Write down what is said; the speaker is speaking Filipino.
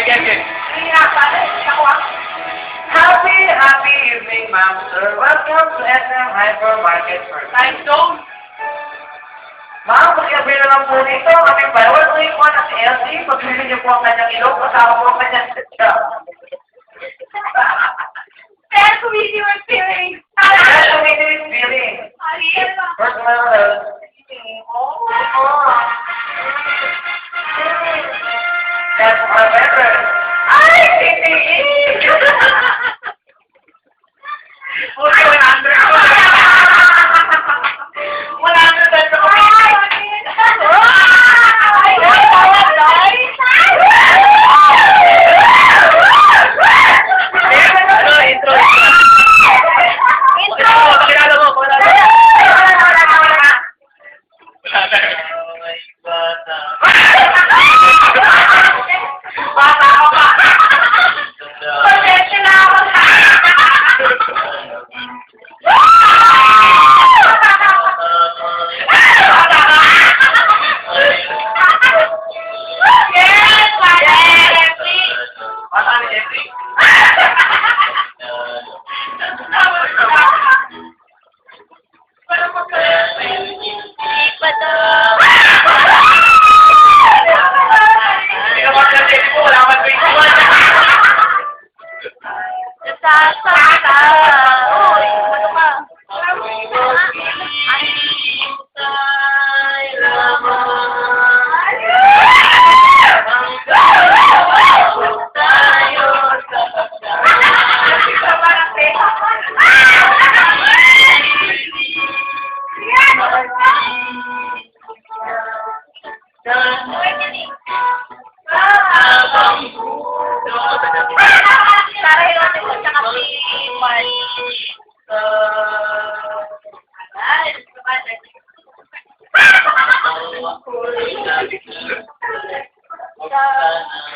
sige. Happy evening, ma'am, sir. Welcome to SM Hypermarket First. I don't. Ma'am, pag-avail na lang po nito. Kami bawal po yung na si Elsie. Pag-ibig niyo po ang kanyang ilong, kasama po ang kanyang sitya. Pero kumiti yung feeling. Kaya tumito yung feeling. First, meron. That's my favorite. Ay, titi! Puti, 100 ko. 100 tayo sa